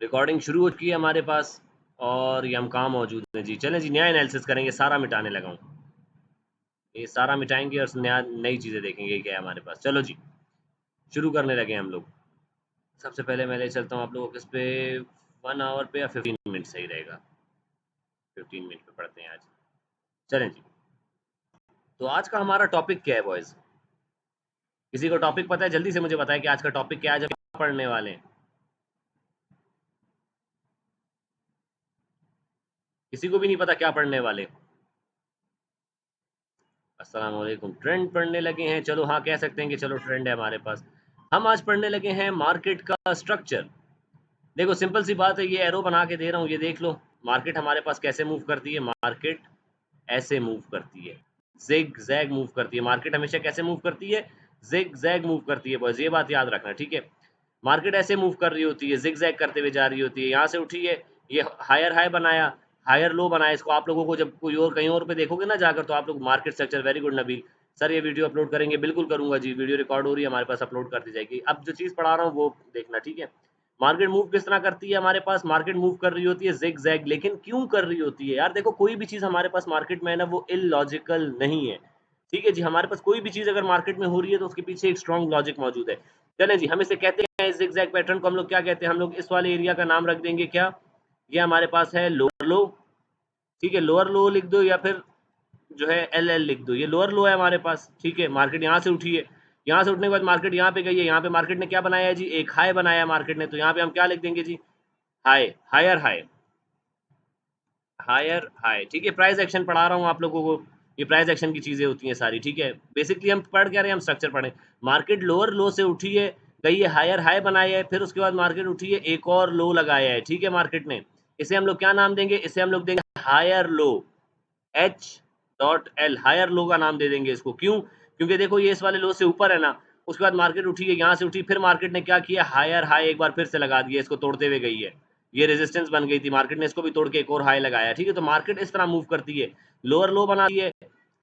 Recording शुरू हो चुकी है हमारे पास और ये हम कहाँ मौजूद हैं जी। चलें जी, नया एनालिसिस करेंगे। सारा मिटाने लगा हूँ, ये सारा मिटाएंगे और नया नई चीज़ें देखेंगे क्या है हमारे पास। चलो जी, शुरू करने लगे हम लोग। सबसे पहले मैं ले चलता हूँ आप लोगों को किस पे, 1 आवर पे या 15 मिनट सही रहेगा। 15 मिनट पे पढ़ते हैं आज। चलें जी, तो आज का हमारा टॉपिक क्या है बॉयज़? किसी को टॉपिक पता है? जल्दी से मुझे बताएं कि आज का टॉपिक क्या है, आज हम क्या पढ़ने वाले हैं। किसी को भी नहीं पता क्या पढ़ने वाले? अस्सलाम वालेकुम। ट्रेंड पढ़ने लगे हैं, चलो हाँ कह सकते हैं कि चलो ट्रेंड है हमारे पास। हम आज पढ़ने लगे हैं मार्केट का स्ट्रक्चर। देखो सिंपल सी बात है, ये एरो बना के दे रहा हूँ, ये देख लो मार्केट हमारे पास कैसे मूव करती है। मार्केट ऐसे मूव करती है, जिग जैग मूव करती है। मार्केट हमेशा कैसे मूव करती है? जिग जैग मूव करती है बॉयज, ये बात याद रखना, ठीक है। मार्केट ऐसे मूव कर रही होती है, जिग जैग करते हुए जा रही होती है। यहाँ से उठी है, ये हायर हाई बनाया, हायर लो बनाया। इसको आप लोगों को जब कोई और कहीं और पे देखोगे ना जाकर, तो आप लोग market structure, very good Nabeel sir, ये वीडियो अपलोड करेंगे, बिल्कुल करूंगा जी। वीडियो रिकॉर्ड हो रही है हमारे पास, अपलोड कर दी जाएगी। अब जो चीज़ पढ़ा रहा हूँ वो देखना, ठीक है। मार्केट मूव किस तरह करती है हमारे पास? मार्केट मूव कर रही होती है जिग जैग, लेकिन क्यों कर रही होती है यार? देखो कोई भी चीज़ हमारे पास मार्केट में है ना, वो इलॉजिकल नहीं है, ठीक है जी। हमारे पास कोई भी चीज़ अगर मार्केट में हो रही है तो उसके पीछे एक स्ट्रॉन्ग लॉजिक मौजूद है। चलें जी, हम इसे कहते हैं जिग जैग पैटर्न को हम लोग क्या कहते हैं? हम लोग इस वाले एरिया का नाम रख देंगे क्या? ये हमारे पास है लोअर लो, ठीक है। लोअर लो लिख दो या फिर जो है एल एल लिख दो। ये लोअर लो है हमारे पास, ठीक है। मार्केट यहाँ से उठी है, यहाँ से उठने के बाद मार्केट यहाँ पे गई है। यहाँ पे मार्केट ने क्या बनाया है जी? एक हाई बनाया है मार्केट ने, तो यहाँ पे हम क्या लिख देंगे जी? High, higher high, higher high, ठीक है। प्राइस एक्शन पढ़ा रहा हूँ आप लोगों को, ये प्राइस एक्शन की चीजें होती हैं सारी, ठीक है। बेसिकली हम पढ़ क्या रहे हैं? हम स्ट्रक्चर पढ़े। मार्केट लोअर लो से उठी है, गई है, हायर हाई बनाया है, फिर उसके बाद मार्केट उठी है, एक और लो लगाया है, ठीक है। मार्केट ने, इसे हम लोग क्या नाम देंगे? इसे हम लोग देंगे higher low, H.L, higher low का नाम दे देंगे इसको। क्यों? क्योंकि देखो ये इस वाले लो से ऊपर है ना, उसके बाद मार्केट उठी है, यहाँ से उठी, फिर मार्केट ने क्या किया? हायर हाई एक बार फिर से लगा दिया, इसको तोड़ते हुए गई है। ये रेजिस्टेंस बन गई थी, मार्केट ने इसको भी तोड़ के एक और हाई लगाया, ठीक है। तो मार्केट इस तरह मूव करती है, लोअर लो बनाती है,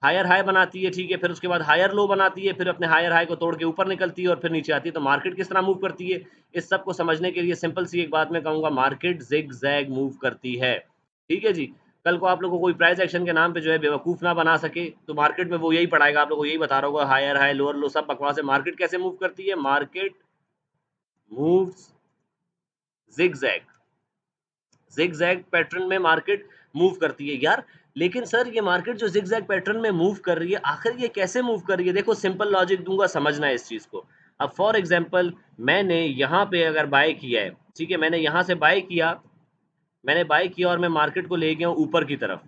हायर हाई बनाती है, ठीक है। फिर उसके बाद हायर लो बनाती है, फिर अपने हायर हाई को तोड़ के ऊपर निकलती है और फिर नीचे आती है। तो मार्केट किस तरह मूव करती है, इस सब को समझने के लिए सिंपल सी एक बात मैं कहूँगा, मार्केट जिग जैग मूव करती है, ठीक है जी। कल को आप लोगों को कोई प्राइस एक्शन के नाम पे जो है बेवकूफ़ ना बना सके, तो मार्केट में वो यही पढ़ाएगा, आप लोगों को यही बता रहा होगा हायर हाई लोअर लो सब बकवास है। मार्केट कैसे मूव करती है? Market moves zigzag, zigzag pattern में मार्केट मूव करती है यार। लेकिन सर ये मार्केट जो ज़िग-ज़ैग पैटर्न में मूव कर रही है, आखिर ये कैसे मूव कर रही है? देखो सिंपल लॉजिक दूँगा, समझना है इस चीज़ को। अब फॉर एग्ज़ाम्पल मैंने यहाँ पे अगर बाय किया है, ठीक है, मैंने यहाँ से बाय किया, मैंने बाय किया और मैं मार्केट को ले गया हूँ ऊपर की तरफ,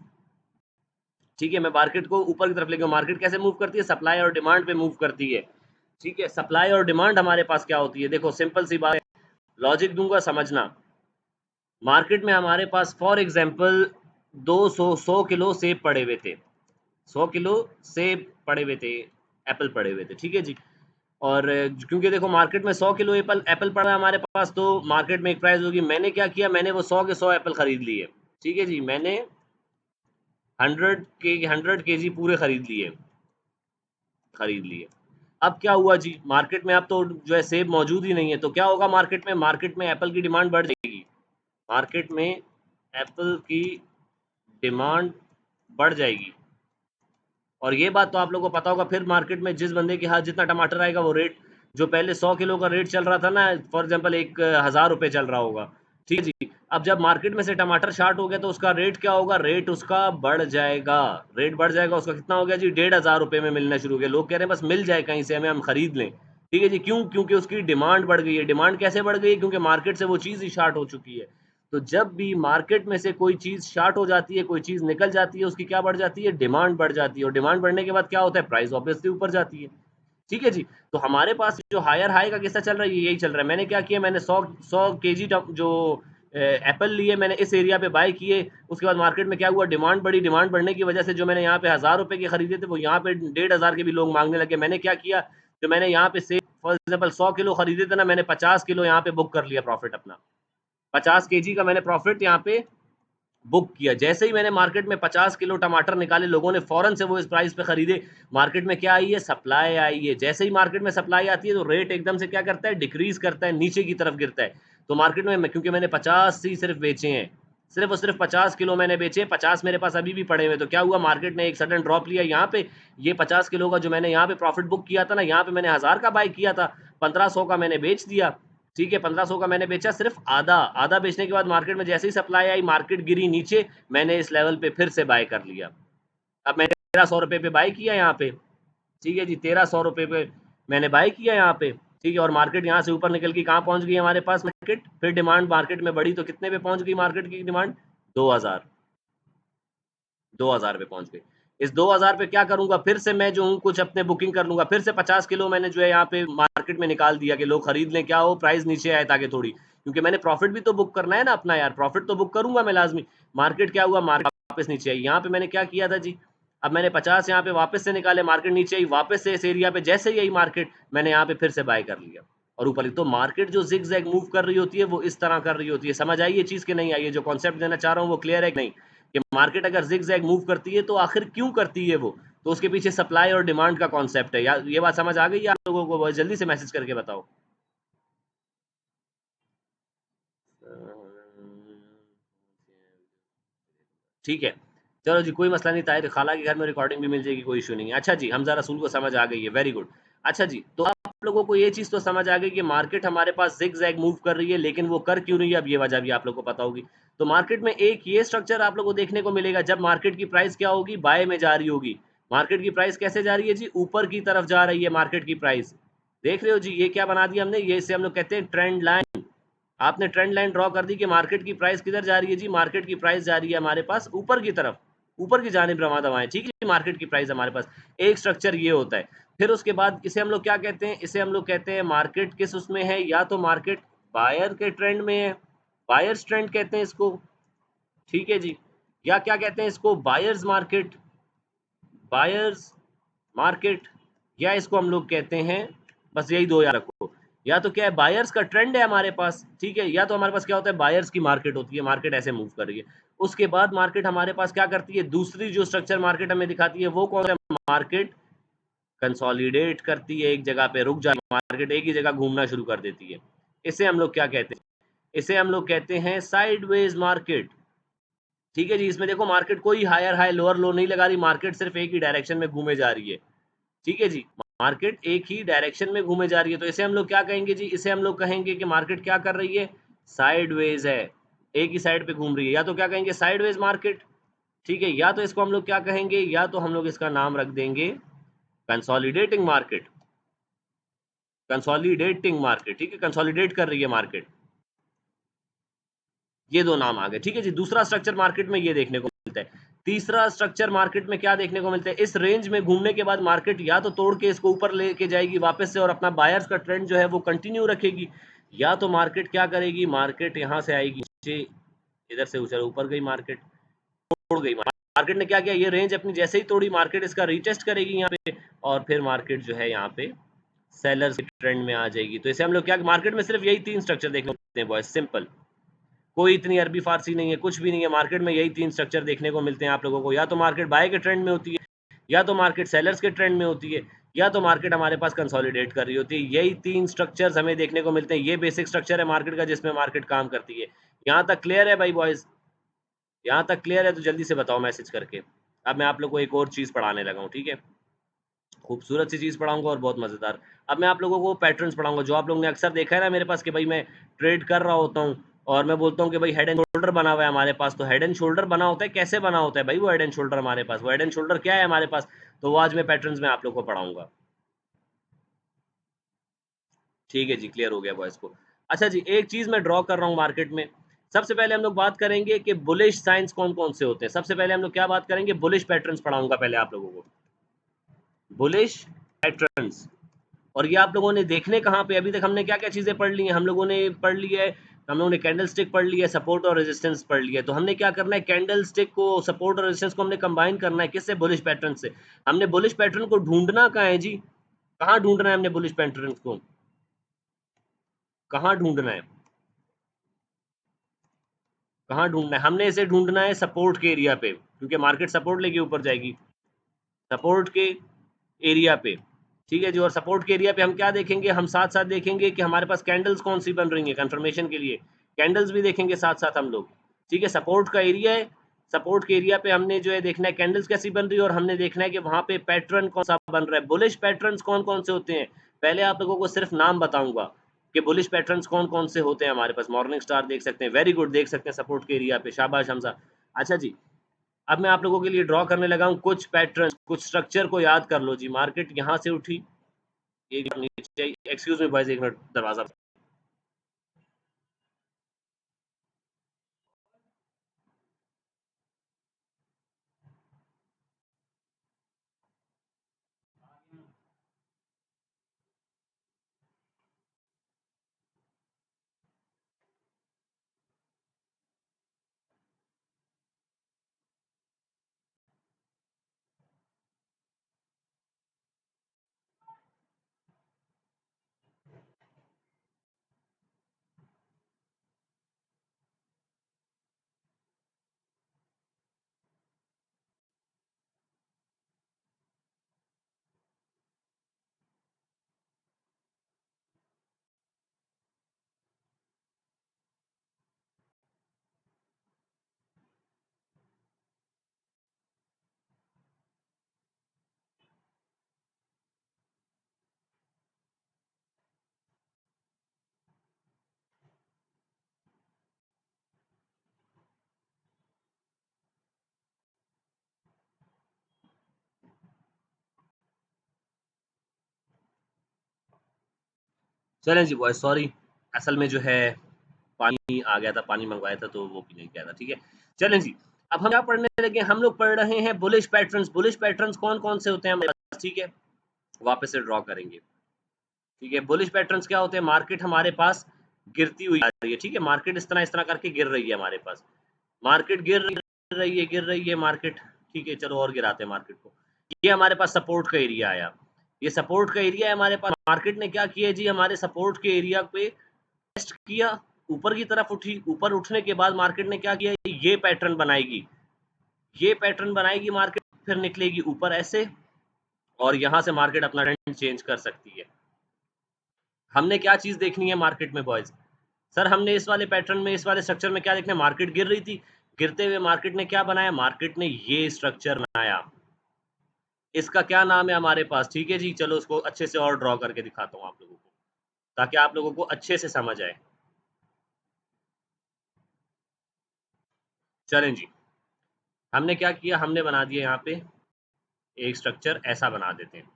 ठीक है। मैं मार्केट को ऊपर की तरफ ले गया। मार्केट कैसे मूव करती है? सप्लाई और डिमांड पे मूव करती है, ठीक है। सप्लाई और डिमांड हमारे पास क्या होती है? देखो सिंपल सी बात है, लॉजिक दूंगा समझना। मार्केट में हमारे पास फॉर एग्जांपल 100 किलो सेब पड़े हुए थे, 100 किलो सेब पड़े हुए थे, एप्पल पड़े हुए थे, ठीक है जी। और क्योंकि देखो मार्केट में 100 किलो एप्पल एप्पल पड़ा है हमारे पास, तो मार्केट में एक प्राइस होगी। मैंने क्या किया? मैंने वो 100 के 100 एप्पल खरीद लिए, ठीक है जी। मैंने 100 केजी पूरे खरीद लिए। अब क्या हुआ जी? मार्केट में अब तो जो है सेब मौजूद ही नहीं है, तो क्या होगा मार्केट में? मार्केट में एप्पल की डिमांड बढ़ जाएगी, मार्केट में एप्पल की डिमांड बढ़ जाएगी। और ये बात तो आप लोगों को पता होगा, फिर मार्केट में जिस बंदे के हाथ जितना टमाटर आएगा, वो रेट जो पहले 100 किलो का रेट चल रहा था ना, फॉर एग्जांपल 1000 रुपये चल रहा होगा, ठीक है जी। अब जब मार्केट में से टमाटर शार्ट हो गया, तो उसका रेट क्या होगा? रेट उसका बढ़ जाएगा, रेट बढ़ जाएगा। उसका कितना हो गया जी? 1500 रुपये में मिलना शुरू हो गया। लोग कह रहे हैं बस मिल जाए कहीं से, हमें हम खरीद लें, ठीक है जी। क्यों? क्योंकि उसकी डिमांड बढ़ गई है। डिमांड कैसे बढ़ गई? क्योंकि मार्केट से वो चीज़ ही शार्ट हो चुकी है। तो जब भी मार्केट में से कोई चीज़ शार्ट हो जाती है, कोई चीज़ निकल जाती है, उसकी क्या बढ़ जाती है? डिमांड बढ़ जाती है। और डिमांड बढ़ने के बाद क्या होता है? प्राइस ऑब्वियसली ऊपर जाती है, ठीक है जी। तो हमारे पास जो हायर हाई का किस्सा चल रहा है, ये यही चल रहा है। मैंने क्या किया? मैंने 100 केजी जो एप्पल लिए, मैंने इस एरिया पे बाय किए। उसके बाद मार्केट में क्या हुआ? डिमांड बढ़ी। डिमांड बढ़ने की वजह से जो मैंने यहाँ पे 1000 रुपये के खरीदे थे, वो यहाँ पे 1500 के भी लोग मांगने लगे। मैंने क्या किया? जो मैंने यहाँ पे से फॉर एग्जाम्पल 100 किलो खरीदे थे ना, मैंने 50 किलो यहाँ पे बुक कर लिया प्रॉफिट अपना। 50 केजी का मैंने प्रॉफिट यहाँ पे बुक किया। जैसे ही मैंने मार्केट में 50 किलो टमाटर निकाले, लोगों ने फौरन से वो इस प्राइस पे खरीदे। मार्केट में क्या आई है? सप्लाई आई है। जैसे ही मार्केट में सप्लाई आती है, तो रेट एकदम से क्या करता है? डिक्रीज करता है, नीचे की तरफ गिरता है। तो मार्केट में क्योंकि मैंने 50 ही सिर्फ बेचे हैं, सिर्फ और सिर्फ 50 किलो मैंने बेचे, 50 मेरे पास अभी भी पड़े हुए, तो क्या हुआ मार्केट ने एक सडन ड्रॉप लिया यहाँ पे। ये 50 किलो का जो मैंने यहाँ पे प्रॉफिट बुक किया था ना, यहाँ पे मैंने 1000 का बाय किया था, 1500 का मैंने बेच दिया। ठीक है, 1500 का मैंने बेचा, सिर्फ आधा बेचने के बाद मार्केट में जैसे ही सप्लाई आई, मार्केट गिरी नीचे, मैंने इस लेवल पे फिर से बाय कर लिया। अब मैंने 1300 रुपए पे बाय किया यहाँ पे, ठीक है जी, 1300 रुपए पे मैंने बाय किया यहाँ पे, ठीक है। और मार्केट यहाँ से ऊपर निकल के कहाँ पहुंच गई हमारे पास मार्केट, फिर डिमांड मार्केट में बढ़ी तो कितने पे पहुंच गई मार्केट की डिमांड, 2000 पे पहुंच गई। इस 2000 पे क्या करूंगा, फिर से मैं जो हूँ कुछ अपने बुकिंग कर लूंगा, फिर से 50 किलो मैंने जो है यहाँ पे मार्केट में निकाल दिया कि लोग खरीद लें, क्या हो प्राइस नीचे आए ताकि थोड़ी, क्योंकि मैंने प्रॉफिट भी तो बुक करना है ना अपना यार, प्रॉफिट तो बुक करूंगा मैं लाजमी। मार्केट क्या हुआ, मार्केट वापस नीचे आई, यहाँ पे मैंने क्या किया था जी, अब मैंने 50 यहाँ पे वापस से निकाले, मार्केट नीचे आई, वापस से इस एरिया पे जैसे ही आई मार्केट, मैंने यहाँ पे फिर से बाय कर लिया और ऊपर। तो मार्केट जो जिग जैग मूव कर रही होती है वो इस तरह कर रही होती है। समझ आई ये चीज कि नहीं आई, ये जो कॉन्सेप्ट देना चाह रहा हूँ वो क्लियर है कि नहीं, कि मार्केट अगर जिग जैग मूव करती है तो आखिर क्यों करती है वो, तो उसके पीछे सप्लाई और डिमांड का कॉन्सेप्ट है। यार ये बात समझ आ गई आप लोगों को, जल्दी से मैसेज करके बताओ। ठीक है, चलो जी, कोई मसला नहीं, ताहिर खाला के घर में रिकॉर्डिंग भी मिल जाएगी, कोई इशू नहीं है। अच्छा जी, हमजा रसूल को समझ आ गई है, वेरी गुड। अच्छा जी, तो आप लोगों को ये चीज़ तो समझ आ गई कि मार्केट हमारे पास जिग जैग मूव कर रही है, लेकिन वो कर क्यों रही है, अब ये वजह भी आप लोग को पता होगी। तो मार्केट में एक ये स्ट्रक्चर आप लोग को देखने को मिलेगा, जब मार्केट की प्राइस क्या होगी, बाय में जा रही होगी। मार्केट की प्राइस कैसे जा रही है जी, ऊपर की तरफ जा रही है मार्केट की प्राइस। देख रहे हो जी, ये क्या बना दिया हमने, ये इसे हम लोग कहते हैं ट्रेंड लाइन। आपने ट्रेंड लाइन ड्रॉ कर दी कि मार्केट की प्राइस किधर जा रही है जी, मार्केट की प्राइस जा रही है हमारे पास ऊपर की तरफ, ऊपर की जानिब रवा दवाएं, ठीक है। मार्केट की प्राइस हमारे पास एक स्ट्रक्चर ये होता है। फिर उसके बाद इसे हम लोग क्या कहते हैं, इसे हम लोग कहते हैं मार्केट किस उसमें है, या तो मार्केट बायर के ट्रेंड में है, बायर्स ट्रेंड कहते हैं इसको, ठीक है जी। या क्या कहते हैं इसको, बायर्स मार्केट, बायर्स मार्केट, या इसको हम लोग कहते हैं, बस यही दो याद रखो। या तो क्या है, बायर्स का ट्रेंड है हमारे पास, ठीक है, या तो हमारे पास क्या होता है, बायर्स की मार्केट होती है, मार्केट ऐसे मूव कर रही है। उसके बाद मार्केट हमारे पास क्या करती है, दूसरी जो स्ट्रक्चर मार्केट हमें दिखाती है वो कौन सा, मार्केट कंसोलिडेट करती है, एक जगह पे रुक जाती है मार्केट, एक ही जगह घूमना शुरू कर देती है। इसे हम लोग क्या कहते हैं, इसे हम लोग कहते हैं साइडवेज मार्केट, ठीक है जी। इसमें देखो मार्केट कोई हायर हाई लोअर लो नहीं लगा रही, मार्केट सिर्फ एक ही डायरेक्शन में घूमे जा रही है, ठीक है जी। मार्केट एक ही डायरेक्शन में घूमे जा रही है, तो इसे हम लोग क्या कहेंगे जी, इसे हम लोग कहेंगे कि मार्केट क्या कर रही है, साइडवेज है, एक ही साइड पे घूम रही है, या तो क्या कहेंगे साइडवेज मार्केट, ठीक है। या तो इसको हम लोग क्या कहेंगे, या तो हम लोग इसका नाम रख देंगे कंसोलिडेटिंग मार्केट, कंसोलिडेटिंग मार्केट, ठीक है, कंसोलिडेट कर रही है मार्केट। ये दो नाम आ गए, ठीक है जी। दूसरा स्ट्रक्चर मार्केट में ये देखने को मिलता है। तीसरा स्ट्रक्चर मार्केट में क्या देखने को मिलता है, इस रेंज में घूमने के बाद मार्केट या तो तोड़ के इसको ऊपर लेके जाएगी वापस से और अपना बायर्स का ट्रेंड जो है वो कंटिन्यू रखेगी, या तो मार्केट क्या करेगी, मार्केट यहाँ से आएगी नीचे, इधर से उधर ऊपर गई मार्केट, तोड़ गई मार्केट ने क्या किया, ये रेंज अपनी जैसे ही तोड़ी, मार्केट इसका रीटेस्ट करेगी यहाँ पे, और फिर मार्केट जो है यहाँ पे सेलर्स के ट्रेंड में आ जाएगी। तो इसे हम लोग क्या, मार्केट में सिर्फ यही तीन स्ट्रक्चर देखने को मिलते हैं बॉयज, सिंपल, कोई इतनी अरबी फारसी नहीं है, कुछ भी नहीं है। मार्केट में यही तीन स्ट्रक्चर देखने को मिलते हैं आप लोगों को, या तो मार्केट बाय के ट्रेंड में होती है, या तो मार्केट सेलर्स के ट्रेंड में होती है, या तो मार्केट हमारे पास कंसोलिडेट कर रही होती है। यही तीन स्ट्रक्चर्स हमें देखने को मिलते हैं, ये बेसिक स्ट्रक्चर है मार्केट का जिसमें मार्केट काम करती है। यहाँ तक क्लियर है भाई बॉयज, यहाँ तक क्लियर है तो जल्दी से बताओ मैसेज करके। अब मैं आप लोग को एक और चीज़ पढ़ाने लगा हूँ, ठीक है, खूबसूरत सी चीज़ पढ़ाऊंगा और बहुत मज़ेदार। अब मैं आप लोगों को पैटर्न्स पढ़ाऊंगा, जो आप लोगों ने अक्सर देखा है ना मेरे पास कि भाई मैं ट्रेड कर रहा होता हूँ और मैं बोलता हूँ कि भाई हेड एंड शोल्डर बना हुआ है हमारे पास। तो हेड एंड शोल्डर बना होता है, कैसे बना होता है भाई वो हेड एंड शोल्डर हमारे पास, वो हेड एंड शोल्डर क्या है हमारे पास, तो वो आज मैं पैटर्न्स में आप लोग को पढ़ाऊंगा। ठीक है जी, क्लियर हो गया बॉयज को। अच्छा जी, एक चीज़ मैं ड्रॉ कर रहा हूँ मार्केट में। सबसे पहले हम लोग बात करेंगे कि बुलिश साइंस कौन कौन से होते हैं। सबसे पहले हम लोग क्या बात करेंगे, बुलिश पैटर्न्स पढ़ाऊंगा पहले आप लोगों को, बुलिश पैटर्न्स। और ये आप लोगों ने देखने कहाँ पे, अभी तक हमने क्या क्या चीज़ें पढ़ ली हैं, हम लोगों ने पढ़ ली है, हम लोगों ने कैंडल स्टिक पढ़ ली है, सपोर्ट और रेजिस्टेंस पढ़ लिया है। तो हमने क्या करना है, कैंडल स्टिक को, सपोर्ट और रेजिस्टेंस को हमने कंबाइन करना है, किससे, बुलिश पैटर्न से। हमने बुलिश पैटर्न को ढूंढना कहाँ है जी, कहाँ ढूंढना है हमने बुलिश पैटर्न को, कहाँ ढूंढना है, कहाँ ढूंढना है, हमने इसे ढूंढना है सपोर्ट के एरिया पे, क्योंकि मार्केट सपोर्ट लेके ऊपर जाएगी, सपोर्ट के एरिया पे, ठीक है जी। और सपोर्ट के एरिया पे हम क्या देखेंगे, हम साथ-साथ देखेंगे कि हमारे पास कैंडल्स कौन-सी बन रही हैं कंफर्मेशन के लिए, कैंडल्स भी देखेंगे साथ-साथ हम लोग। ठीक है, सपोर्ट का एरिया है, सपोर्ट के एरिया पे हमने जो है देखना है कैंडल्स कैसी बन रही है और हमने देखना है कि वहाँ पे पैटर्न कौन-सा बन रहा है। बुलिश पैटर्न्स कौन-कौन से होते हैं, पहले आप लोगों को सिर्फ नाम बताऊँगा कि बुलिश पैटर्न्स कौन-कौन से होते हैं हमारे पास। मॉर्निंग स्टार देख सकते हैं, वेरी गुड, देख सकते हैं सपोर्ट के एरिया पे, शाबाश हमज़ा। अच्छा जी, अब मैं आप लोगों के लिए ड्रॉ करने लगा हूँ कुछ पैटर्न, कुछ स्ट्रक्चर को याद कर लो जी। मार्केट यहाँ से उठी, एक नीचे, एक्सक्यूज मी बॉयज, एक मिनट, दरवाजा। चलें जी बॉयज, सॉरी, असल में जो है पानी आ गया था, पानी मंगवाया था तो वो पीने गया था। ठीक है, चलें जी, अब हम क्या पढ़ने लगे, हम लोग पढ़ रहे हैं बुलिश पैटर्न्स। बुलिश पैटर्न्स कौन-कौन से होते हैं हमारे पास, ठीक है, वापस से ड्रॉ करेंगे। ठीक है, बुलिश पैटर्न्स क्या होते हैं, मार्केट हमारे पास गिरती हुई आ रही है। ठीक है, मार्केट इस तरह करके गिर रही है हमारे पास, मार्केट गिर रही है मार्केट। ठीक है, चलो और गिराते हैं मार्केट को। ये हमारे पास सपोर्ट का एरिया आया, ये सपोर्ट का एरिया है हमारे पास। मार्केट ने क्या किया जी, हमारे सपोर्ट के एरिया पे टेस्ट किया, ऊपर की तरफ उठी, ऊपर उठने के बाद मार्केट ने क्या किया, ये पैटर्न बनाएगी, ये पैटर्न बनाएगी मार्केट, फिर निकलेगी ऊपर ऐसे, और यहाँ से मार्केट अपना ट्रेंड चेंज कर सकती है। हमने क्या चीज़ देखनी है मार्केट में बॉयज़, सर हमने इस वाले पैटर्न में, इस वाले स्ट्रक्चर में क्या देखना है, मार्केट गिर रही थी, गिरते हुए मार्केट ने क्या बनाया, मार्केट ने ये स्ट्रक्चर बनाया। इसका क्या नाम है हमारे पास, ठीक है जी। चलो उसको अच्छे से और ड्रॉ करके दिखाता हूँ आप लोगों को, ताकि आप लोगों को अच्छे से समझ आए। चलें जी, हमने क्या किया, हमने बना दिया यहाँ पे एक स्ट्रक्चर, ऐसा बना देते हैं।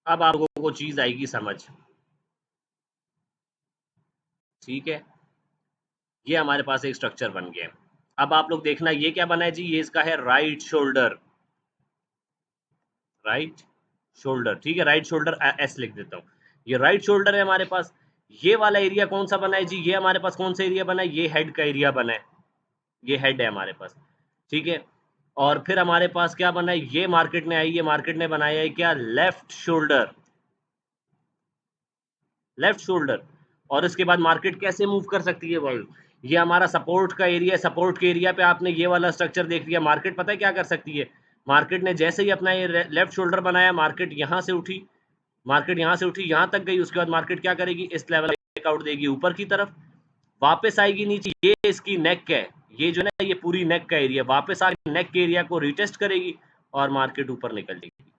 अब आप लोगों को चीज़ आएगी समझ, ठीक है। ये हमारे पास एक स्ट्रक्चर बन गया है। अब आप लोग देखना ये क्या बना है जी, ये इसका है राइट शोल्डर, राइट शोल्डर, ठीक है, राइट शोल्डर एस लिख देता हूँ। ये राइट शोल्डर है हमारे पास। ये वाला एरिया कौन सा बना है जी, ये हमारे पास कौन सा एरिया बना है, ये हेड का एरिया बना है, ये हेड है हमारे पास, ठीक है। और फिर हमारे पास क्या बना है, ये मार्केट ने आई, ये मार्केट ने बनाया है क्या, लेफ्ट शोल्डर, लेफ्ट शोल्डर। और इसके बाद मार्केट कैसे मूव कर सकती है भाई, ये हमारा सपोर्ट का एरिया है, सपोर्ट के एरिया पे आपने ये वाला स्ट्रक्चर देख लिया। मार्केट पता है क्या कर सकती है, मार्केट ने जैसे ही अपना ये लेफ्ट शोल्डर बनाया, मार्केट यहाँ से उठी, मार्केट यहाँ से उठी, यहाँ तक गई, उसके बाद मार्केट क्या करेगी, इस लेवल ब्रेकआउट देगी ऊपर की तरफ, वापस आएगी नीचे, ये इसकी नेक है, ये जो है ये पूरी नेक का एरिया, वापस आके नेक के एरिया को रिटेस्ट करेगी और मार्केट ऊपर निकल जाएगी।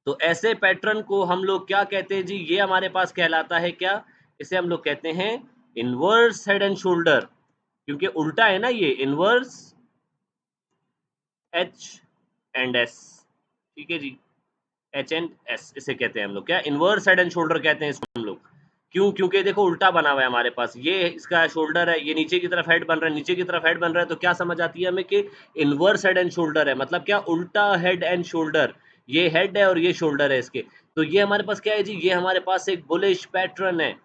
तो ऐसे पैटर्न को हम लोग क्या कहते हैं जी, ये हमारे पास कहलाता है क्या, इसे हम लोग कहते हैं इनवर्स हेड एंड शोल्डर, क्योंकि उल्टा है ना ये, इनवर्स एच एंड एस, ठीक है जी, एच एंड एस इसे कहते हैं हम लोग, क्या इनवर्स हेड एंड शोल्डर कहते हैं इसको हम लोग। क्यों, क्योंकि देखो उल्टा बना हुआ है हमारे पास, ये इसका शोल्डर है, ये नीचे की तरफ हेड बन रहा है, नीचे की तरफ हेड बन रहा है, तो क्या समझ आती है हमें कि इनवर्स हेड एंड शोल्डर है, मतलब क्या, उल्टा हेड एंड शोल्डर, ये हेड है और ये शोल्डर है इसके। तो ये हमारे पास क्या है जी, ये हमारे पास एक बुलिश पैटर्न है,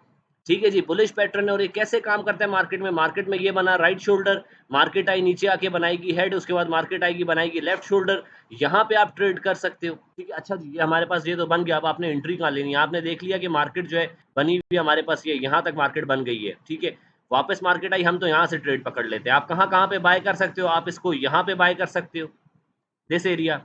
ठीक है जी, बुलिश पैटर्न है। और ये कैसे काम करता है मार्केट में, मार्केट में ये बना राइट शोल्डर, मार्केट आई नीचे आके बनाएगी हेड, उसके बाद मार्केट आएगी बनाएगी लेफ्ट शोल्डर, यहाँ पे आप ट्रेड कर सकते हो, ठीक है। अच्छा जी, ये हमारे पास ये तो बन गया, अब आपने एंट्री कहाँ लेनी है, आपने देख लिया कि मार्केट जो है बनी हुई हमारे पास, ये यहाँ तक मार्केट बन गई है, ठीक है। वापस मार्केट आई, हम तो यहाँ से ट्रेड पकड़ लेते हैं। आप कहाँ कहाँ पे बाय कर सकते हो, आप इसको यहाँ पे बाय कर सकते हो, दिस एरिया,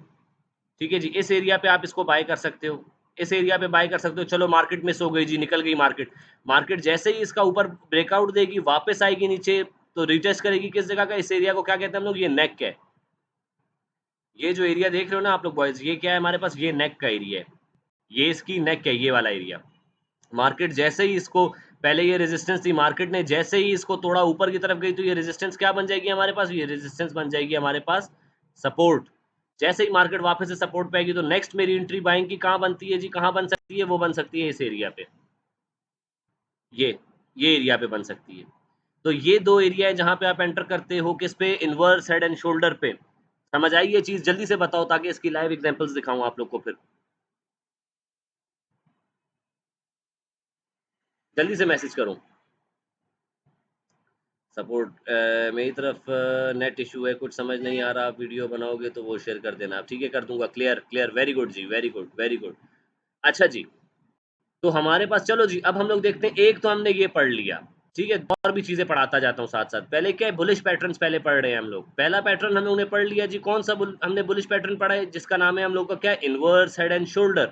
ठीक है जी, इस एरिया पे आप इसको बाय कर सकते हो, इस एरिया पे बाय कर सकते हो। चलो मार्केट मिस हो गई जी, निकल गई मार्केट। मार्केट जैसे ही इसका ऊपर ब्रेकआउट देगी, वापस आएगी नीचे, तो रीटेस्ट करेगी किस जगह का? इस एरिया को क्या कहते हैं हम लोग? ये नेक है। ये जो एरिया देख रहे हो ना आप लोग बॉयज़, ये क्या है हमारे पास? ये नेक का एरिया है। ये इसकी नेक है, ये वाला एरिया। मार्केट जैसे ही इसको, पहले ये रेजिस्टेंस थी, मार्केट ने जैसे ही इसको तोड़ा ऊपर की तरफ गई, तो ये रेजिस्टेंस क्या बन जाएगी हमारे पास? ये रेजिस्टेंस बन जाएगी हमारे पास सपोर्ट। जैसे ही मार्केट वापस से सपोर्ट पे आएगी, तो नेक्स्ट मेरी एंट्री बाइंग की कहाँ बनती है जी? कहाँ बन सकती है? वो बन सकती है इस एरिया पे। ये ये एरिया पे बन सकती है। तो ये 2 एरिया है जहाँ पे आप एंटर करते हो, किस पे? इन्वर्स हेड एंड शोल्डर पे। समझ आई ये चीज़? जल्दी से बताओ ताकि इसकी लाइव एग्ज़ाम्पल्स दिखाऊँ आप लोग को फिर। जल्दी से मैसेज करो। सपोर्ट मेरी तरफ नेट इशू है, कुछ समझ नहीं आ रहा। आप वीडियो बनाओगे तो वो शेयर कर देना आप। ठीक है, कर दूँगा। क्लियर, क्लियर, वेरी गुड जी, वेरी गुड, वेरी गुड। अच्छा जी, तो हमारे पास चलो जी, अब हम लोग देखते हैं, एक तो हमने ये पढ़ लिया, ठीक है? और भी चीज़ें पढ़ाता जाता हूँ साथ-साथ। पहले क्या है, बुलिश पैटर्न्स पहले पढ़ रहे हैं हम लोग। पहला पैटर्न हम लोगों ने पढ़ लिया जी, कौन-सा हमने बुलिश पैटर्न पढ़ा है, जिसका नाम है हम लोग का क्या? Inverse head and shoulder.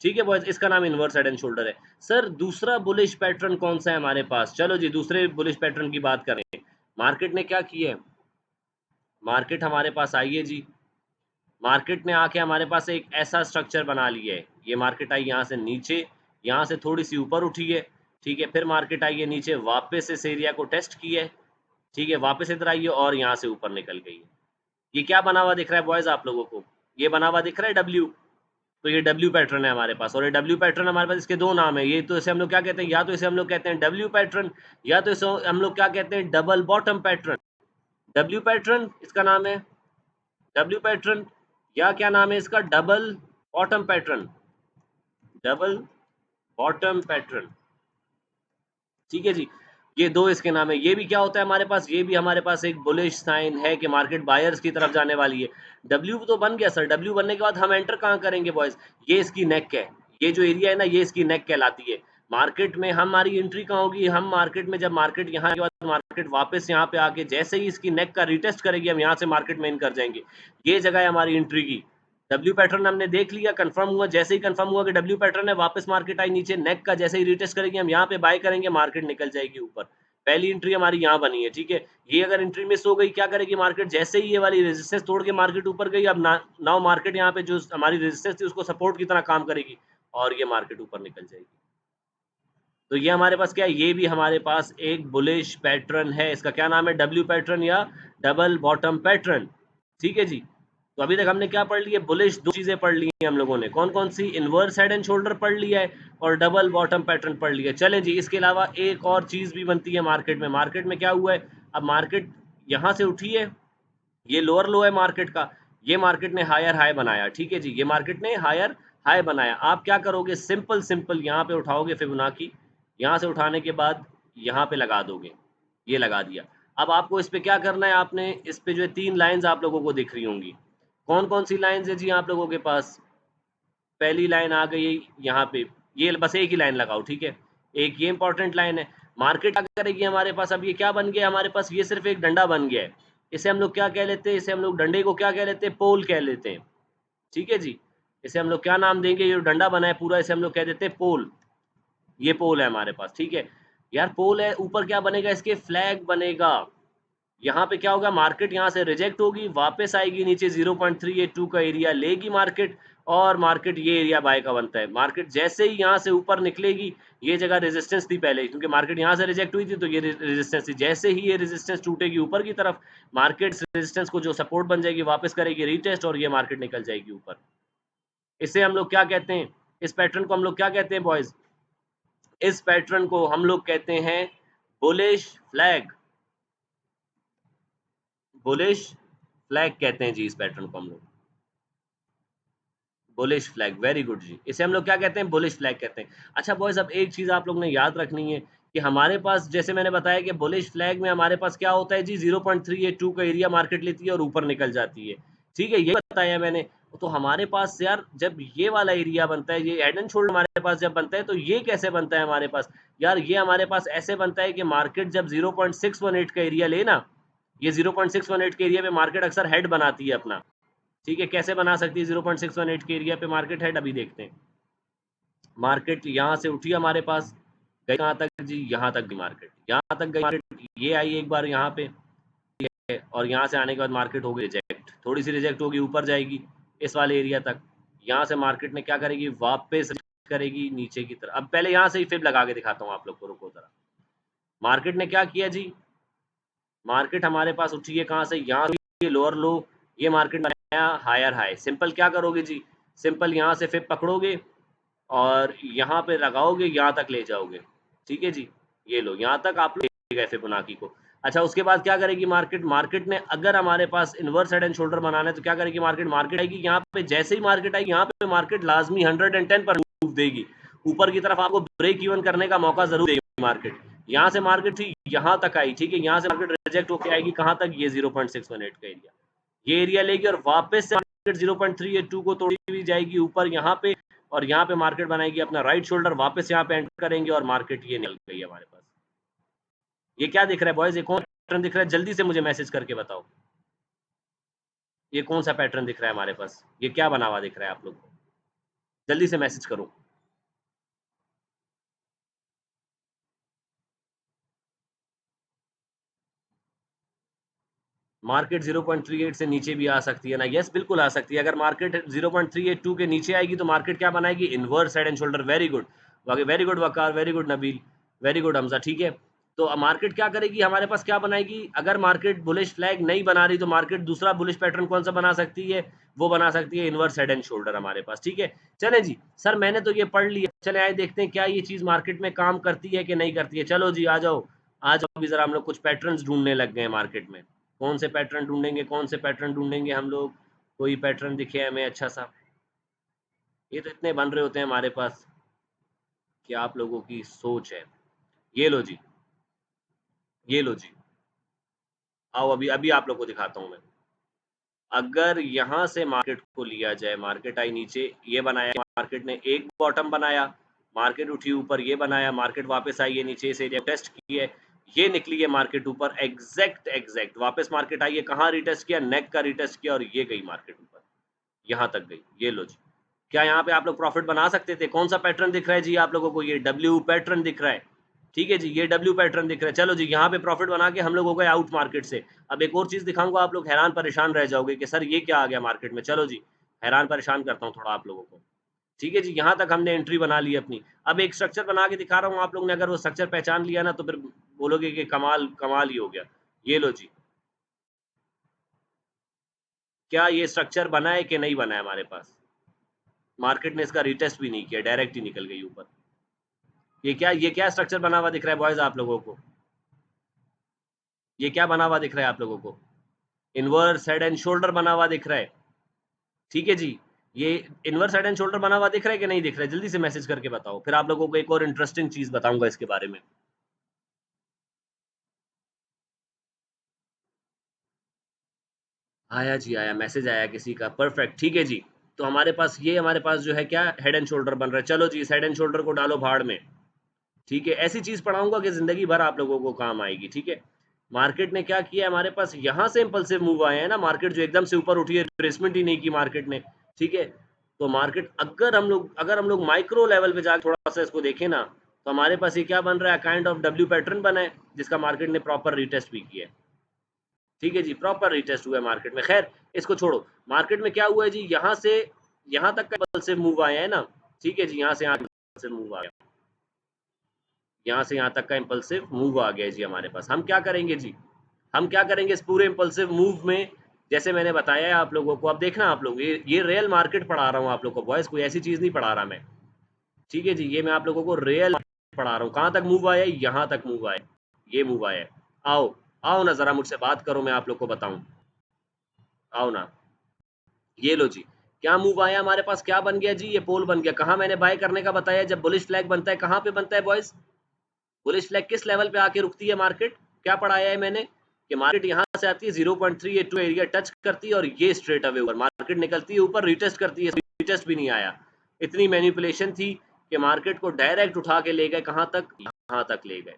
ठीक है बॉयज़, इसका नाम इन्वर्स हेड एंड शोल्डर है। सर दूसरा बुलिश पैटर्न कौन-सा है हमारे पास? चलो जी, दूसरे बुलिश पैटर्न की बात करें। मार्केट ने क्या किया है? मार्केट हमारे पास आई है जी, मार्केट ने आके हमारे पास एक ऐसा स्ट्रक्चर बना लिया है। ये मार्केट आई यहाँ से नीचे, यहाँ से थोड़ी-सी ऊपर उठी है, ठीक है? फिर मार्केट आई है नीचे, वापस इस एरिया को टेस्ट किया है, ठीक है? वापस इधर आई है और यहाँ से ऊपर निकल गई है। ये क्या बना हुआ दिख रहा है बॉयज़ आप लोगों को? ये बना हुआ दिख रहा है डब्ल्यू। तो ये डब्ल्यू पैटर्न है हमारे पास, और ये डब्ल्यू पैटर्न हमारे पास, इसके 2 नाम है। ये तो इसे हम लोग क्या कहते हैं? या तो इसे हम लोग कहते हैं डब्ल्यू पैटर्न, या तो इसे हम लोग क्या कहते हैं? Double bottom pattern. W pattern इसका नाम है, डब्ल्यू पैटर्न, या क्या नाम है इसका? Double bottom pattern, double bottom pattern. ठीक है जी, ये 2 इसके नाम है। ये भी क्या होता है हमारे पास? ये भी हमारे पास एक बुलिश साइन है कि मार्केट बायर्स की तरफ जाने वाली है। डब्ल्यू तो बन गया सर, डब्ल्यू बनने के बाद हम एंटर कहाँ करेंगे बॉयज़? ये इसकी नेक है। ये जो एरिया है ना, ये इसकी नेक कहलाती है। मार्केट में हमारी एंट्री कहाँ होगी? हम मार्केट में, जब मार्केट यहाँ के बाद मार्केट वापस यहाँ पे आके जैसे ही इसकी नेक का रीटेस्ट करेगी, हम यहाँ से मार्केट में इन कर जाएँगे। ये जगह है हमारी एंट्री की। डब्ल्यू पैटर्न हमने देख लिया, कंफर्म हुआ, जैसे ही कंफर्म हुआ कि डब्ल्यू पैटर्न है, वापस मार्केट आई नीचे, नेक का जैसे ही रीटेस्ट करेंगे, हम यहाँ पे बाय करेंगे, मार्केट निकल जाएगी ऊपर। पहली एंट्री हमारी यहाँ बनी है, ठीक है? ये अगर एंट्री मिस हो गई, क्या करेगी मार्केट? जैसे ही ये वाली रेजिस्टेंस तोड़ के मार्केट ऊपर गई, अब नाउ मार्केट यहाँ पे जो हमारी रेजिस्टेंस थी, उसको सपोर्ट की तरह काम करेगी और ये मार्केट ऊपर निकल जाएगी। तो ये हमारे पास क्या है? ये भी हमारे पास एक बुलिश पैटर्न है। इसका क्या नाम है? डब्ल्यू पैटर्न या डबल बॉटम पैटर्न। ठीक है जी। तो अभी तक हमने क्या पढ़ लिया? बुलिश 2 चीज़ें पढ़ ली हैं हम लोगों ने। कौन-कौन सी? इन्वर्स हेड एंड शोल्डर पढ़ लिया है और डबल बॉटम पैटर्न पढ़ लिया है। चलें जी, इसके अलावा एक और चीज़ भी बनती है मार्केट में। मार्केट में क्या हुआ है? अब मार्केट यहाँ से उठी है, ये लोअर लो है मार्केट का, ये मार्केट ने हायर हाई बनाया, ठीक है जी, ये मार्केट ने हायर हाई बनाया। आप क्या करोगे? सिंपल सिंपल यहाँ पे उठाओगे फिबोनाची, यहाँ से उठाने के बाद यहाँ पे लगा दोगे, ये लगा दिया। अब आपको इस पे क्या करना है? आपने इस पे जो है 3 लाइन्स आप लोगों को दिख रही होंगी। कौन-कौन सी लाइन्स है जी आप लोगों के पास? पहली लाइन आ गई यहाँ पे, ये बस एक ही लाइन लगाओ, ठीक है? एक ये इम्पोर्टेंट लाइन है। मार्केट क्या करेगी हमारे पास? अब ये क्या बन गया हमारे पास? ये सिर्फ़ एक डंडा बन गया है। इसे हम लोग क्या कह लेते हैं? इसे हम लोग डंडे को क्या कह लेते हैं? पोल कह लेते हैं। ठीक है जी? इसे हम लोग क्या नाम देंगे? ये जो डंडा बना है पूरा, इसे हम लोग कह देते हैं पोल। ये पोल है हमारे पास, ठीक है? यार पोल है, ऊपर क्या बनेगा इसके? फ्लैग बनेगा। यहाँ पे क्या होगा? मार्केट यहाँ से रिजेक्ट होगी, वापस आएगी नीचे, 0.382 का एरिया लेगी मार्केट, और मार्केट ये एरिया बाय का बनता है। मार्केट जैसे ही यहाँ से ऊपर निकलेगी, ये जगह रेजिस्टेंस थी पहले, क्योंकि मार्केट यहाँ से रिजेक्ट हुई थी, तो ये रेजिस्टेंस थी। जैसे ही ये रेजिस्टेंस टूटेगी ऊपर की तरफ, मार्केट रेजिस्टेंस को जो सपोर्ट बन जाएगी, वापस करेगी रीटेस्ट, और ये मार्केट निकल जाएगी ऊपर। इसे हम लोग क्या कहते हैं? इस पैटर्न को हम लोग क्या कहते हैं बॉयज़? इस पैटर्न को हम लोग कहते हैं बुलिश फ्लैग। बुलिश फ्लैग कहते हैं जी इस पैटर्न को हम लोग। बुलिश फ्लैग, वेरी गुड जी। इसे हम लोग क्या कहते हैं? बुलिश फ्लैग कहते हैं। अच्छा बॉयज़, अब एक चीज़ आप लोग ने याद रखनी है कि हमारे पास, जैसे मैंने बताया कि बुलिश फ्लैग में हमारे पास क्या होता है जी, 0.382 का एरिया मार्केट लेती है और ऊपर निकल जाती है। ठीक है, ये बताया मैंने। तो हमारे पास यार, जब ये वाला एरिया बनता है, ये हेड एंड शोल्डर हमारे पास जब बनता है, तो ये कैसे बनता है हमारे पास? यार ये हमारे पास ऐसे बनता है कि मार्केट जब 0.618 का एरिया ले ना, ये 0.618 के एरिया पे मार्केट अक्सर हेड बनाती है अपना। ठीक है, कैसे बना सकती है 0.618 के एरिया पे मार्केट हेड, अभी देखते हैं। मार्केट यहाँ से उठी हमारे पास, गई कहाँ तक जी, यहाँ तक गई मार्केट, यहाँ तक गई मार्केट, ये आई एक बार यहाँ पे, और यहाँ से आने के बाद मार्केट हो गई रिजेक्ट, थोड़ी सी रिजेक्ट होगी, ऊपर जाएगी इस वाले एरिया तक, यहाँ से मार्केट ने क्या करेगी, वापस करेगी नीचे की तरफ। अब पहले यहाँ से ही फिब लगा के दिखाता हूँ आप लोग को, रुको जरा। मार्केट ने क्या किया जी, मार्केट हमारे पास उठी है कहाँ से, यहाँ से लोअर लो, ये मार्केट बनाया हायर हाई। सिंपल क्या करोगे जी, सिंपल यहाँ से फिर पकड़ोगे और यहाँ पे लगाओगे, यहाँ तक ले जाओगे। ठीक है जी, ये लो, यहाँ तक आप ले गए फिबोनाची को। अच्छा, उसके बाद क्या करेगी मार्केट, मार्केट ने अगर हमारे पास इनवर्स हेड एंड शोल्डर बनाना है तो क्या करेगी मार्केट, मार्केट आएगी यहाँ पे, जैसे ही मार्केट आएगी यहाँ पे मार्केट लाजमी 110 पर मूव देगी ऊपर की तरफ, आपको ब्रेक इवन करने का मौका जरूर देगी मार्केट। यहाँ से मार्केट थी, यहाँ तक आई, ठीक है, यहाँ से मार्केट रिजेक्ट होकर आएगी कहाँ तक, ये 0.618 का एरिया, ये एरिया लेगी और वापस से मार्केट 0.382 को तोड़ी हुई जाएगी ऊपर यहाँ पे, और यहाँ पे मार्केट बनाएगी अपना राइट शोल्डर, वापस यहाँ पे एंटर करेंगे और मार्केट ये निकल गई हमारे पास। ये क्या दिख रहा है बॉयज, ये कौन पैटर्न दिख रहा है, जल्दी से मुझे मैसेज करके बताओ, ये कौन सा पैटर्न दिख रहा है हमारे पास, ये क्या बना हुआ दिख रहा है आप लोग को, जल्दी से मैसेज करो। मार्केट 0.38 से नीचे भी आ सकती है ना, यस बिल्कुल आ सकती है। अगर मार्केट 0.382 के नीचे आएगी तो मार्केट क्या बनाएगी, inverse head and shoulder. Very good, very good Waqar, very good Nabeel, very good Hamza. ठीक है, तो मार्केट क्या करेगी, हमारे पास क्या बनाएगी, अगर मार्केट बुलिश फ्लैग नहीं बना रही तो मार्केट दूसरा बुलिश पैटर्न कौन सा बना सकती है, वो बना सकती है इनवर्स हेड एंड शोल्डर हमारे पास। ठीक है, चले जी सर, मैंने तो ये पढ़ लिया, चले आए देखते हैं क्या ये चीज मार्केट में काम करती है कि नहीं करती है। चलो जी, आ जाओ आ जाओ, अभी जरा हम लोग कुछ पैटर्न ढूंढने लग गए मार्केट में। कौन से पैटर्न ढूंढेंगे, कौन से पैटर्न ढूंढेंगे हम लोग, कोई पैटर्न दिखे हमें अच्छा सा। ये तो इतने बन रहे होते हैं हमारे पास कि आप लोगों की सोच है। ये लो जी, ये लो जी, आओ अभी अभी आप लोग को दिखाता हूँ मैं। अगर यहाँ से मार्केट को लिया जाए, मार्केट आई नीचे, ये बनाया मार्केट ने, एक बॉटम बनाया, मार्केट उठी ऊपर, ये बनाया, मार्केट वापस आई है नीचे, इस एरिया टेस्ट की है, ये निकली है मार्केट ऊपर, एग्जैक्ट एग्जैक्ट वापस मार्केट आई है, कहाँ रिटेस्ट किया, नेक का रिटेस्ट किया और ये गई मार्केट ऊपर, यहाँ तक गई। ये लो जी, क्या यहाँ पे आप लोग प्रॉफिट बना सकते थे। कौन सा पैटर्न दिख रहा है जी आप लोगों को, ये डब्ल्यू पैटर्न दिख रहा है। ठीक है जी, ये डब्ल्यू पैटर्न दिख रहा है। चलो जी, यहाँ पे प्रॉफिट बना के हम लोग हो गए आउट मार्केट से। अब एक और चीज दिखाऊंगा, आप लोग हैरान परेशान रह जाओगे कि सर ये क्या आ गया मार्केट में। चलो जी, हैरान परेशान करता हूँ थोड़ा आप लोगों को। ठीक है जी, यहाँ तक हमने एंट्री बना ली अपनी। अब एक स्ट्रक्चर बना के दिखा रहा हूँ, आप लोग ने अगर वो स्ट्रक्चर पहचान लिया ना तो फिर बोलोगे कि कमाल कमाल ही हो गया। ये लो जी, क्या ये स्ट्रक्चर बना है कि नहीं बना है हमारे पास। मार्केट ने इसका रिटेस्ट भी नहीं किया, डायरेक्ट ही निकल गई ऊपर। ये क्या स्ट्रक्चर बना हुआ दिख रहा है बॉयज आप लोगों को, ये क्या बना हुआ दिख रहा है आप लोगों को, इनवर्स हेड एंड शोल्डर बना हुआ दिख रहा है। ठीक है जी, ये इनवर्स हेड एंड शोल्डर बना हुआ दिख रहा है कि नहीं दिख रहा है, जल्दी से मैसेज करके बताओ, फिर आप लोगों को एक और इंटरेस्टिंग चीज बताऊंगा इसके बारे में। आया जी, आया मैसेज आया किसी का, परफेक्ट। ठीक है जी, तो हमारे पास ये, हमारे पास जो है क्या, हेड एंड शोल्डर बन रहा है। चलो जी, इस हेड एंड शोल्डर को डालो भाड़ में। ठीक है, ऐसी चीज पढ़ाऊंगा कि जिंदगी भर आप लोगों को काम आएगी। ठीक है, मार्केट ने क्या किया, हमारे पास यहाँ से इम्पल्सिव मूव आए हैं ना, मार्केट जो एकदम से ऊपर उठी है, रिट्रेसमेंट ही नहीं की मार्केट ने। ठीक है, तो मार्केट अगर हम लोग माइक्रो लेवल पे जाकर थोड़ा सा इसको देखें ना, तो हमारे पास ये क्या बन रहा है, काइंड ऑफ डब्ल्यू पैटर्न बना है, जिसका मार्केट ने प्रॉपर रिटेस्ट भी किया है। ठीक है जी, प्रॉपर रिटेस्ट हुआ है मार्केट में। खैर, इसको छोड़ो, मार्केट में क्या हुआ है जी, यहाँ से यहाँ तक का इम्पल्सिव मूव आया है ना। ठीक है जी, यहाँ से यहाँ से मूव आया, यहाँ से यहाँ तक का इम्पल्सिव मूव आ गया जी हमारे पास। हम क्या करेंगे जी, हम क्या करेंगे इस पूरे इम्पल्सिव मूव में, जैसे मैंने बताया है आप लोगों को। अब देखना आप लोग, ये रियल मार्केट पढ़ा रहा हूँ आप लोगों को बॉयस, कोई ऐसी चीज नहीं पढ़ा रहा मैं। ठीक है जी, ये मैं आप लोगों को रियल पढ़ा रहा हूँ। कहाँ तक मूव आया है, यहाँ तक मूव आया, ये मूव आया है। आओ आओ ना, जरा मुझसे बात करो, मैं आप लोग को बताऊं। आओ ना, ये लो जी, क्या मूव आया हमारे पास, क्या बन गया जी, ये पोल बन गया। कहाँ मैंने बाय करने का बताया, जब बुलिश फ्लैग बनता है कहाँ पे बनता है बॉयज, बुलिश फ्लैग किस लेवल पे आके रुकती है मार्केट। क्या पढ़ाया है मैंने कि मार्केट यहाँ से आती है, 0.382 एरिया टच करती है और ये स्ट्रेट अवे ऊपर मार्केट निकलती है, ऊपर रिटेस्ट करती है, रिटेस्ट भी नहीं आया। इतनी मैनिपुलेशन थी कि मार्केट को डायरेक्ट उठा के ले गए, कहाँ तक, यहाँ तक ले गए।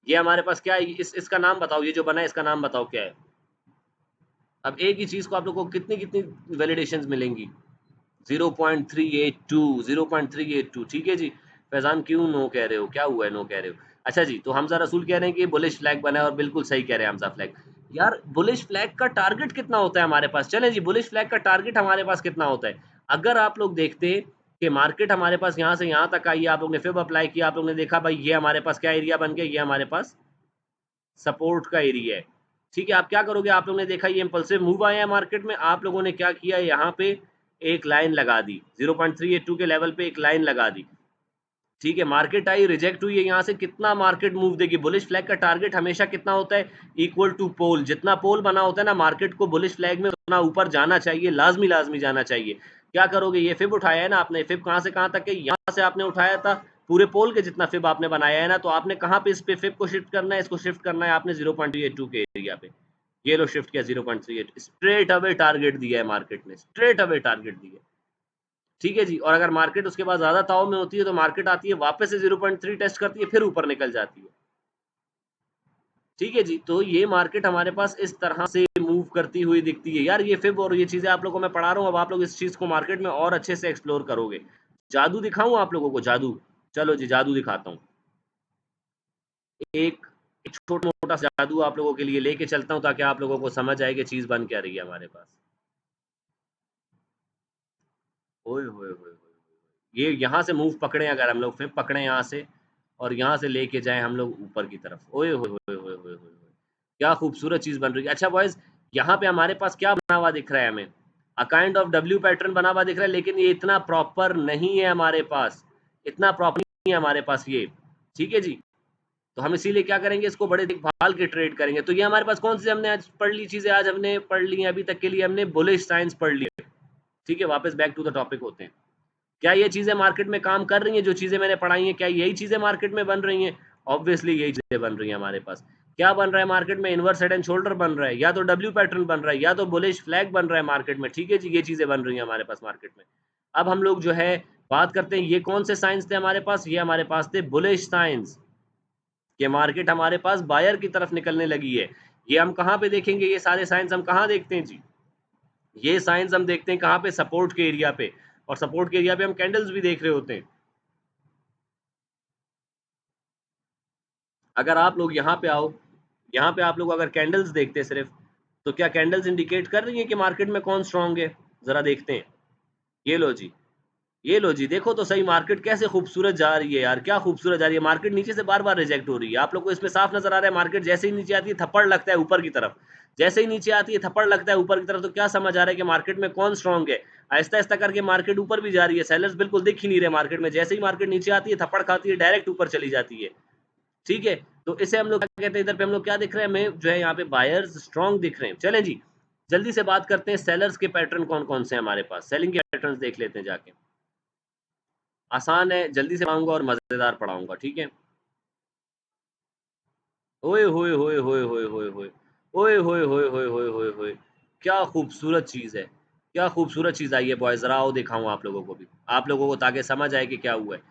ये हमारे पास क्या है, इसका नाम बताओ, ये जो बना है इसका नाम बताओ क्या है। अब एक ही चीज को आप लोगों को कितनी कितनी वैलिडेशंस मिलेंगी, 0.382, 0.382, ठीक है जी। फैजान क्यों नो कह रहे हो, क्या हुआ है नो कह रहे हो? अच्छा जी, तो हमजा रसूल कह रहे हैं कि बुलिश फ्लैग बना है, और बिल्कुल सही कह रहे हैं हमजा फ्लैग। यार बुलिश फ्लैग का टारगेट कितना होता है हमारे पास? चलें जी, बुलिश फ्लैग का टारगेट हमारे पास कितना होता है? अगर आप लोग देखते कि मार्केट हमारे पास यहाँ से यहाँ तक आई है, आप लोग ने फिब अप्लाई किया, आप लोग ने देखा भाई ये हमारे पास क्या एरिया बन गया, ये हमारे पास सपोर्ट का एरिया है, ठीक है। आप क्या करोगे, आप लोगों ने देखा ये इम्पल्सिव मूव आया है मार्केट में, आप लोगों ने क्या किया, यहाँ पे एक लाइन लगा दी, 0.382 के लेवल पे एक लाइन लगा दी, ठीक है। मार्केट आई, रिजेक्ट हुई है, यहाँ से कितना मार्केट मूव देगी? बुलिश फ्लैग का टारगेट हमेशा कितना होता है? इक्वल टू पोल, जितना पोल बना होता है ना मार्केट को बुलिश फ्लैग में, उतना ऊपर जाना चाहिए, लाजमी लाजमी जाना चाहिए। क्या करोगे, ये फिब उठाया है ना आपने, फिब कहाँ से कहाँ तक है, यहाँ से आपने उठाया था पूरे पोल के जितना फिब आपने बनाया है ना, तो आपने कहाँ पे इस पे फिब को शिफ्ट करना है, इसको शिफ्ट करना है आपने 0.382 के एरिया पे। ये लो शिफ्ट किया 0.38, स्ट्रेट अवे टारगेट दिया है मार्केट ने, स्ट्रेट अवे टारगेट दिया है, ठीक है जी। और अगर मार्केट उसके बाद ज्यादा ताव में होती है तो मार्केट आती है वापस से 0.3 टेस्ट करती है, फिर ऊपर निकल जाती है, ठीक है जी। तो ये मार्केट हमारे पास इस तरह से मूव करती हुई दिखती है यार। ये फिब और ये चीजें आप लोगों को मैं पढ़ा रहा हूँ, अब आप लोग इस चीज को मार्केट में और अच्छे से एक्सप्लोर करोगे। जादू दिखाऊं आप लोगों को, जादू? चलो जी जादू दिखाता हूँ। एक छोटा मोटा जादू आप लोगों के लिए लेके चलता हूँ, ताकि आप लोगों को समझ आए कि चीज बन क्या रही है हमारे पास। ओए होए होए होए, ये यहाँ से मूव पकड़े, अगर हम लोग फिर पकड़े यहाँ से, और यहाँ से लेके जाएं हम लोग ऊपर की तरफ, ओए होए होए होए होए होए, क्या खूबसूरत चीज बन रही है। अच्छा बॉयज, यहाँ पे हमारे पास क्या बना हुआ दिख रहा है हमें? A kind of W pattern बना हुआ दिख रहा है, लेकिन ये इतना प्रॉपर नहीं है हमारे पास, इतना प्रॉपर नहीं है हमारे पास ये, ठीक है जी। तो हम इसीलिए क्या करेंगे, इसको बड़े देखभाल के ट्रेड करेंगे। तो ये हमारे पास कौन सी हमने आज पढ़ ली चीजें, आज हमने पढ़ ली हैं, अभी तक के लिए हमने बुलिश साइंस पढ़ ली है, ठीक है। वापस बैक टू द टॉपिक होते हैं। क्या ये चीजें मार्केट में काम कर रही हैं? जो चीजें मैंने पढ़ाई हैं, क्या यही चीजें मार्केट में बन रही हैं? ऑब्वियसली यही चीजें बन रही हैं हमारे पास। क्या बन रहा है मार्केट में? इनवर्स हेड एंड शोल्डर बन रहा है, या तो डब्ल्यू पैटर्न बन रहा है, या तो बुलिश फ्लैग बन रहा है मार्केट में, ठीक है जी। ये चीजें बन रही हैं हमारे पास मार्केट में। अब हम लोग जो है बात करते हैं, ये कौन से साइंस थे हमारे पास? ये हमारे पास थे बुलिश साइंस, ये मार्केट हमारे पास बायर की तरफ निकलने लगी है। ये हम कहाँ पे देखेंगे, ये सारे साइंस हम कहाँ देखते हैं जी? ये साइंस हम देखते हैं कहाँ पे? सपोर्ट के एरिया पे, और सपोर्ट के एरिया पे हम कैंडल्स भी देख रहे होते हैं। अगर आप लोग यहाँ पे आओ, यहाँ पे आप लोग अगर कैंडल्स देखते हैं सिर्फ, तो क्या कैंडल्स इंडिकेट कर रही है कि मार्केट में कौन स्ट्रांग है? जरा देखते हैं। ये लो जी, ये लो जी, देखो तो सही मार्केट कैसे खूबसूरत जा रही है यार, क्या खूबसूरत जा रही है मार्केट। नीचे से बार बार रिजेक्ट हो रही है, आप लोग को इसमें साफ नजर आ रहा है। मार्केट जैसे ही नीचे आती है थप्पड़ लगता है ऊपर की तरफ, जैसे ही नीचे आती है थप्पड़ लगता है ऊपर की तरफ। तो क्या समझ आ रहा है कि मार्केट में कौन स्ट्रांग है? आहिस्ता आहिस्ता करके मार्केट ऊपर भी जा रही है, सेलर्स बिल्कुल दिख ही नहीं रहे मार्केट में। जैसे ही मार्केट नीचे आती है थप्पड़ खाती है, डायरेक्ट ऊपर चली जाती है, ठीक है। तो इसे हम लोग क्या कहते हैं, इधर पे हम लोग क्या दिख रहे हैं हमें, जो है यहाँ पे बायर्स स्ट्रांग दिख रहे हैं। चलें जी, जल्दी से बात करते हैं सेलर्स के पैटर्न कौन कौन से हैं हमारे पास, सेलिंग के पैटर्न देख लेते हैं जाके। आसान है, जल्दी से पढ़ाऊंगा और मजेदार पढ़ाऊंगा, ठीक है। ओए होए होए होए होए होए होए, ओए होए होए होए होए होए होए, क्या खूबसूरत चीज है, क्या खूबसूरत चीज आई है बॉयज। जरा आओ दिखाऊं आप लोगों को भी, आप लोगों को, ताकि समझ आए कि क्या हुआ है।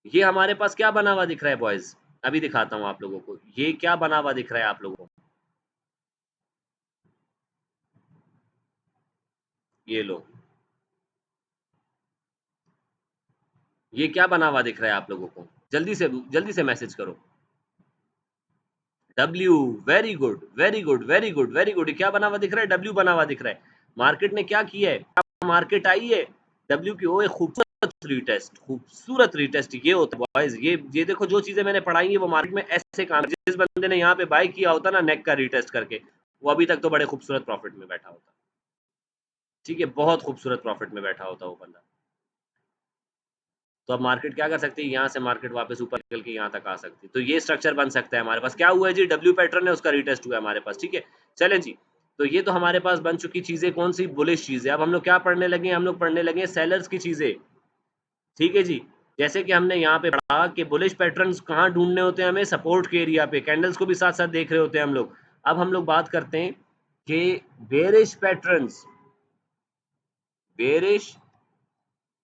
ये हमारे पास क्या बना हुआ दिख रहा है बॉयज, अभी दिखाता हूँ आप लोगों को। ये क्या बना हुआ दिख रहा है आप लोगों को, ये लो, ये क्या बना हुआ दिख रहा है आप लोगों को? जल्दी से मैसेज करो। W, very good very good very good very good. क्या बना हुआ दिख रहा है? डब्ल्यू बना हुआ दिख रहा है। मार्केट ने क्या किया है, मार्केट आई है डब्ल्यू की, ओए खूबसूरत रीटेस्ट, खूबसूरत रीटेस्ट ये होता है बॉयज। ये देखो, जो चीजें मैंने पढ़ाई है वो मार्केट में ऐसे काम, जिस बंदे ने यहाँ पे बाय किया होता ना नेक का रीटेस्ट करके, वो अभी तक तो बड़े खूबसूरत प्रॉफिट में बैठा होता, ठीक है। बहुत खूबसूरत प्रॉफिट में बैठा होता वो बंदा। तो अब मार्केट क्या कर सकती है, यहाँ से मार्केट वापस ऊपर निकल के यहाँ तक आ सकती है। तो ये स्ट्रक्चर बन सकता है हमारे पास। क्या हुआ है जी, डब्ल्यू पैटर्न है, उसका रिटेस्ट हुआ है हमारे पास, ठीक है। चलें जी, तो ये तो हमारे पास बन चुकी चीजें, कौन सी? बुलिश चीजें। अब हम लोग क्या पढ़ने लगे, हम लोग पढ़ने लगे सेलर्स की चीजें, ठीक है जी। जैसे कि हमने यहाँ पे पढ़ा कि बुलिश पैटर्न्स कहाँ ढूंढने होते हैं हमें, सपोर्ट के एरिया पे। कैंडल्स को भी साथ साथ देख रहे होते हैं हम लोग। अब हम लोग बात करते हैं कि बेरिश पैटर्न्स, बेरिश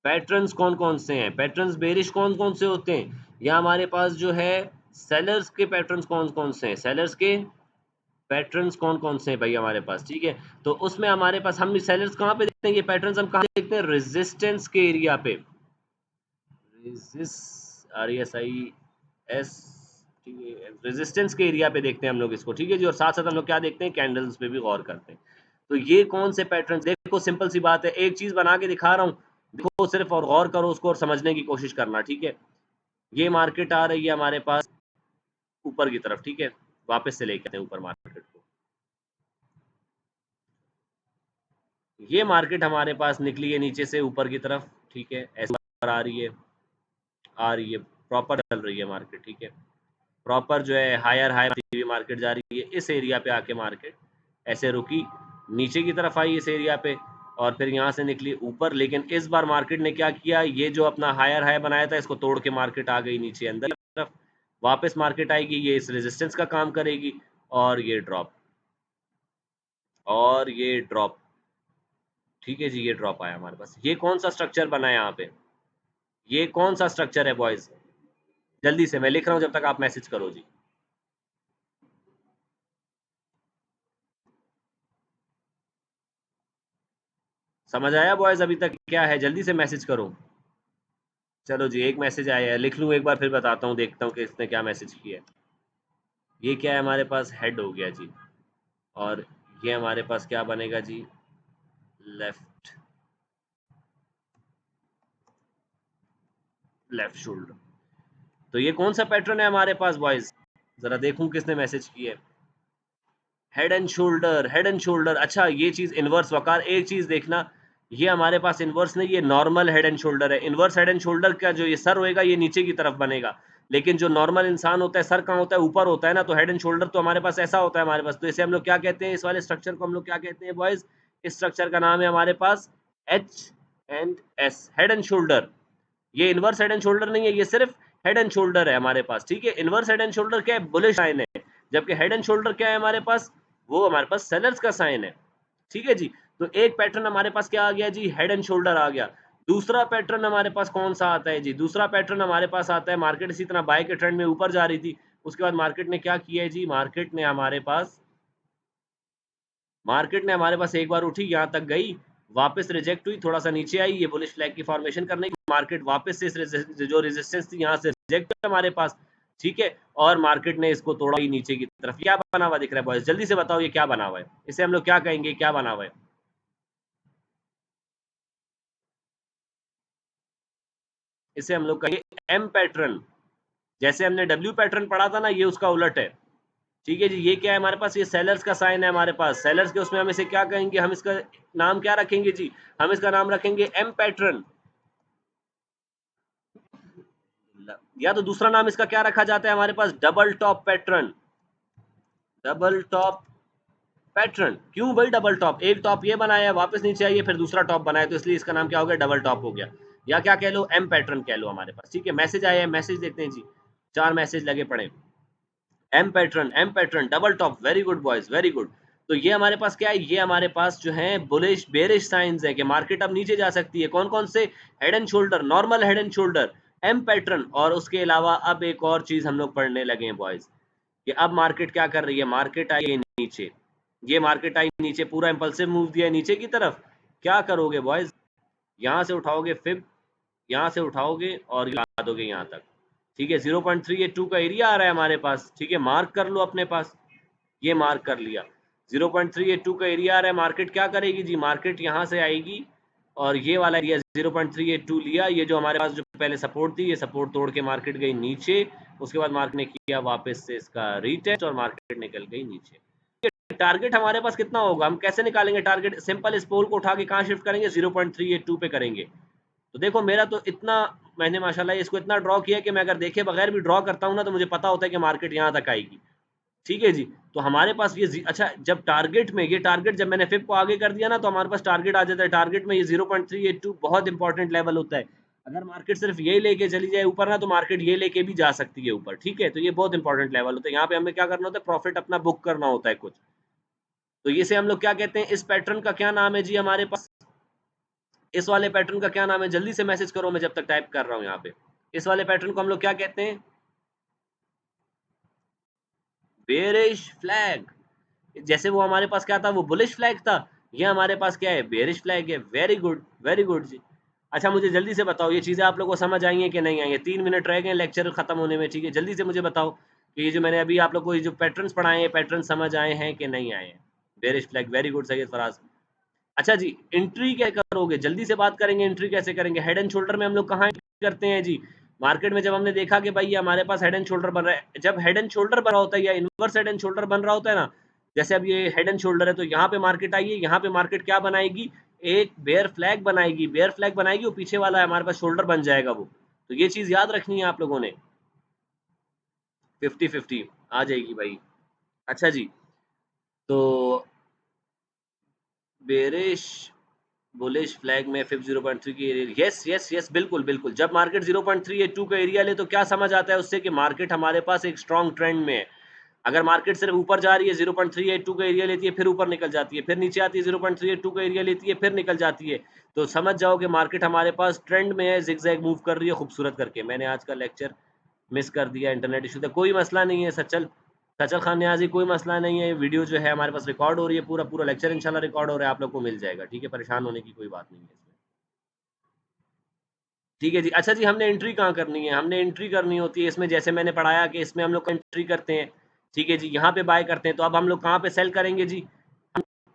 पैटर्न्स कौन कौन से हैं, पैटर्न्स बेरिश कौन कौन से होते हैं, या हमारे पास जो है सेलर्स के पैटर्न्स कौन कौन से हैं, सेलर्स के पैटर्न्स कौन कौन से हैं भाई हमारे पास, ठीक है। तो उसमें हमारे पास हम सेलर्स कहाँ पे देखते हैं, ये पैटर्न्स हम कहाँ देखते हैं, रेजिस्टेंस के एरिया पे, RSIS, ठीक है, रेजिस्टेंस के एरिया पे देखते हैं हम लोग इसको, ठीक है जी। और साथ साथ हम लोग क्या देखते हैं, कैंडल्स पे भी गौर करते हैं। तो ये कौन से पैटर्न, देखो सिंपल सी बात है, एक चीज बना के दिखा रहा हूँ, देखो सिर्फ और गौर करो उसको और समझने की कोशिश करना, ठीक है। ये मार्केट आ रही है हमारे पास ऊपर की तरफ, ठीक है, वापस से लेके आते हैं ऊपर मार्केट को। ये मार्केट हमारे पास निकली है नीचे से ऊपर की तरफ, ठीक है, ऐसे ऊपर आ रही है प्रॉपर चल रही है मार्केट, ठीक है। प्रॉपर जो है हायर हायर हुई मार्केट जा रही है, इस एरिया पे आके मार्केट ऐसे रुकी, नीचे की तरफ आई इस एरिया पे, और फिर यहाँ से निकली ऊपर। लेकिन इस बार मार्केट ने क्या किया, ये जो अपना हायर हाई बनाया था इसको तोड़ के मार्केट आ गई नीचे अंदर की तरफ, वापस मार्केट आएगी, ये इस रेजिस्टेंस का काम करेगी, और ये ड्रॉप, और ये ड्रॉप, ठीक है जी, ये ड्रॉप आया हमारे पास। ये कौन सा स्ट्रक्चर बना है यहाँ पे, ये कौन सा स्ट्रक्चर है बॉयज, जल्दी से, मैं लिख रहा हूँ जब तक आप मैसेज करो जी। समझ आया बॉयज अभी तक क्या है, जल्दी से मैसेज करो। चलो जी, एक मैसेज आया है, लिख लूँ एक बार फिर बताता हूँ, देखता हूँ कि इसने क्या मैसेज किया है। ये क्या है हमारे पास, हेड हो गया जी, और ये हमारे पास क्या बनेगा जी, लेफ्ट, लेफ्ट शोल्डर। तो ये कौन सा पैटर्न है हमारे पास बॉयज, जरा देखूं किसने मैसेज किया है। Head and shoulder, head and shoulder, अच्छा ये चीज इनवर्स, वकार एक चीज देखना, ये हमारे पास इनवर्स नहीं, ये नॉर्मल हेड एंड शोल्डर है। इनवर्स हेड एंड शोल्डर का जो ये सर होएगा ये नीचे की तरफ बनेगा, लेकिन जो नॉर्मल इंसान होता है सर कहाँ होता है, ऊपर होता है ना। तो हेड एंड शोल्डर तो हमारे पास ऐसा होता है हमारे पास, तो इसे हम लोग क्या कहते हैं, इस वाले स्ट्रक्चर को हम लोग क्या कहते हैं बॉयज, इस स्ट्रक्चर का नाम है हमारे पास HNS, हेड एंड शोल्डर। ये इनवर्स हेड एंड शोल्डर नहीं है, ये सिर्फ हेड एंड शोल्डर है हमारे पास, ठीक है। इनवर्स हेड एंड शोल्डर क्या है, बुलिश साइन है, जबकि हेड एंड शोल्डर क्या है हमारे पास, वो हमारे पास सेलर्स का साइन है, ठीक है जी। तो एक पैटर्न हमारे पास क्या आ गया जी, हेड एंड शोल्डर आ गया। दूसरा पैटर्न हमारे पास कौन सा आता है जी, दूसरा पैटर्न हमारे पास आता है, मार्केट इसी तरह बाय के ट्रेंड में ऊपर जा रही थी, उसके बाद मार्केट ने क्या किया है जी, मार्केट ने हमारे पास एक बार उठी, यहाँ तक गई, वापस रिजेक्ट हुई, थोड़ा सा नीचे आई, ये बुलिश फ्लैग की फॉर्मेशन करने की, मार्केट वापस से इस जो रेजिस्टेंस थी यहाँ से रिजेक्ट है हमारे पास, ठीक है। और मार्केट ने इसको तोड़ा ही नीचे की तरफ। क्या बना हुआ दिख रहा है बॉयज, जल्दी से बताओ ये क्या बना हुआ है, इसे हम लोग क्या कहेंगे, क्या बना हुआ है, इसे हम लोग कहेंगे एम पैटर्न। जैसे हमने डब्ल्यू पैटर्न पढ़ा था ना, ये उसका उलट है, ठीक है जी। ये क्या है हमारे पास, ये सेलर्स का साइन है हमारे पास, सेलर्स के उसमें हम इसे क्या कहेंगे, हम इसका नाम क्या रखेंगे जी, हम इसका नाम रखेंगे एम पैटर्न, या तो दूसरा नाम इसका क्या रखा जाता है हमारे पास, double top pattern, double top pattern. क्यों भाई डबल टॉप, एक टॉप ये बनाया है वापस नीचे आइए, फिर दूसरा टॉप बनाया, तो इसलिए इसका नाम क्या हो गया, डबल टॉप हो गया, या क्या कह लो, एम पैटर्न कह लो हमारे पास, ठीक है। मैसेज आया है, मैसेज देखते हैं जी, 4 मैसेज लगे पड़े। M pattern, M pattern, double top, very good boys, very good. तो ये हमारे पास क्या है, ये हमारे पास जो है बुलिश बेरिश साइंस है कि मार्केट अब नीचे जा सकती है। कौन कौन से, head and shoulder, normal head and shoulder, M pattern, और उसके अलावा अब एक और चीज हम लोग पढ़ने लगे हैं बॉयज, कि अब मार्केट क्या कर रही है, मार्केट आई है नीचे, ये मार्केट आई नीचे, पूरा इंपल्सिव मूव दिया नीचे की तरफ। क्या करोगे बॉयज, यहाँ से उठाओगे फिब, यहाँ से उठाओगे और ला दोगे यहाँ तक, ठीक है। 0.382 का एरिया आ रहा है हमारे पास, ठीक है, मार्क कर लो अपने पास, ये मार्क कर लिया, 0.382 का एरिया आ रहा है। मार्केट क्या करेगी जी, मार्केट यहाँ से आएगी, और ये वाला एरिया 0.382 लिया, ये जो हमारे पास जो पहले सपोर्ट थी, ये सपोर्ट तोड़ के मार्केट गई नीचे, उसके बाद मार्केट ने किया वापस से इसका रीटेस्ट, और मार्केट निकल गई नीचे। टारगेट हमारे पास कितना होगा, हम कैसे निकालेंगे टारगेट, सिंपल इस पोल को उठा के कहाँ शिफ्ट करेंगे, 0.382 पे करेंगे। तो देखो मेरा तो इतना, मैंने माशाल्लाह इसको इतना ड्रॉ किया कि मैं अगर देखे बगैर भी ड्रॉ करता हूँ ना, तो मुझे पता होता है कि मार्केट यहाँ तक आएगी, ठीक है जी। तो हमारे पास ये अच्छा, जब टारगेट में, ये टारगेट जब मैंने फिप को आगे कर दिया ना, तो हमारे पास टारगेट आ जाता है, टारगेट में ये 0.382 बहुत इंपॉर्टेंट लेवल होता है। अगर मार्केट सिर्फ ये लेके चली जाए ऊपर ना, तो मार्केट ये लेके भी जा सकती है ऊपर, ठीक है। तो ये बहुत इंपॉर्टेंट लेवल होता है, यहाँ पे हमें क्या करना होता है, प्रॉफिट अपना बुक करना होता है कुछ। तो इसे हम लोग क्या कहते हैं, इस पैटर्न का क्या नाम है जी हमारे पास, इस वाले पैटर्न का क्या नाम है, जल्दी से मैसेज करो, मैं जब तक टाइप कर रहा हूँ यहाँ पे। इस वाले पैटर्न को हम लोग क्या कहते हैं, बेरिश फ्लैग, जैसे वो हमारे पास क्या था, वो बुलिश फ्लैग था, ये हमारे पास क्या है, बेरिश फ्लैग है। वेरी गुड जी। अच्छा मुझे जल्दी से बताओ ये चीज़ें आप लोगों को समझ आई हैं कि नहीं आई हैं? 3 मिनट रह गए लेक्चर खत्म होने में, ठीक है? जल्दी से मुझे बताओ कि ये जो मैंने अभी आप लोग को ये जो पैटर्न्स पढ़ाए हैं, पैटर्न समझ आए हैं कि नहीं आए हैं? Bearish flag, very good Syed Faraz. अच्छा जी, एंट्री क्या करोगे? जल्दी से बात करेंगे, एंट्री कैसे करेंगे? हेड एंड शोल्डर में हम लोग कहाँ करते हैं जी? मार्केट में जब हमने देखा कि भाई ये हमारे पास हेड एंड शोल्डर बन रहा है, जब हेड एंड शोल्डर बन रहा होता है या इनवर्स हेड एंड शोल्डर बन रहा होता है ना, जैसे अब ये हेड एंड शोल्डर है तो यहाँ पे मार्केट आई है, यहाँ पे मार्केट क्या बनाएगी, एक बेयर फ्लैग बनाएगी, बेयर फ्लैग बनाएगी, वो पीछे वाला है हमारे पास शोल्डर बन जाएगा वो। तो ये चीज याद रखनी है आप लोगों ने। 50-50 आ जाएगी भाई। अच्छा जी, तो बेरिश बुलिश फ्लैग में फिर 0.3 की एरिया, यस यस यस, बिल्कुल बिल्कुल। जब मार्केट 0.382 का एरिया ले तो क्या समझ आता है उससे कि मार्केट हमारे पास एक स्ट्रॉन्ग ट्रेंड में है। अगर मार्केट सिर्फ ऊपर जा रही है, 0.382 का एरिया लेती है, फिर ऊपर निकल जाती है, फिर नीचे आती है, 0.382 का एरिया लेती है, फिर निकल जाती है, तो समझ जाओ कि मार्केट हमारे पास ट्रेंड में है, जिगजैग मूव कर रही है खूबसूरत करके। मैंने आज का लेक्चर मिस कर दिया, इंटरनेट इशू था, कोई मसला नहीं है सचल, सचल खान न्याजी, कोई मसला नहीं है। वीडियो जो है हमारे पास रिकॉर्ड हो रही है, पूरा पूरा लेक्चर इंशाल्लाह रिकॉर्ड हो रहा है, आप लोग को मिल जाएगा, ठीक है? परेशान होने की कोई बात नहीं है इसमें, ठीक है जी। अच्छा जी, हमने एंट्री कहाँ करनी है? हमने एंट्री करनी होती है इसमें, जैसे मैंने पढ़ाया कि इसमें हम लोग एंट्री करते हैं, ठीक है जी, यहाँ पे बाय करते हैं। तो अब हम लोग कहाँ पे सेल करेंगे जी?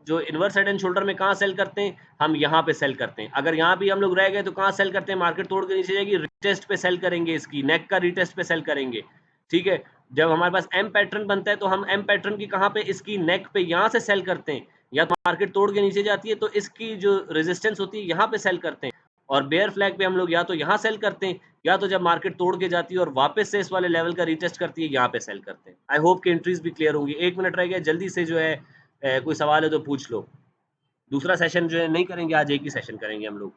जो इनवर्स हेड एंड शोल्डर में कहाँ सेल करते हैं? हम यहाँ पे सेल करते हैं। अगर यहाँ भी हम लोग रह गए तो कहाँ सेल करते हैं? मार्केट तोड़ के नीचे जाएगी, रिटेस्ट पे सेल करेंगे, इसकी नेक का रिटेस्ट पे सेल करेंगे, ठीक है? जब हमारे पास एम पैटर्न बनता है तो हम एम पैटर्न की कहाँ पे, इसकी नेक पे यहाँ से सेल करते हैं, या तो मार्केट तोड़ के नीचे जाती है तो इसकी जो रेजिस्टेंस होती है यहाँ पे सेल करते हैं। और बेयर फ्लैग पे हम लोग या तो यहाँ सेल करते हैं, या तो जब मार्केट तोड़ के जाती है और वापस से इस वाले लेवल का रिटेस्ट करती है, यहाँ पे सेल करते हैं। आई होप कि एंट्रीज भी क्लियर होंगी। 1 मिनट रह गया, जल्दी से जो है कोई सवाल है तो पूछ लो। दूसरा सेशन जो है नहीं करेंगे, आज एक ही सेशन करेंगे हम लोग,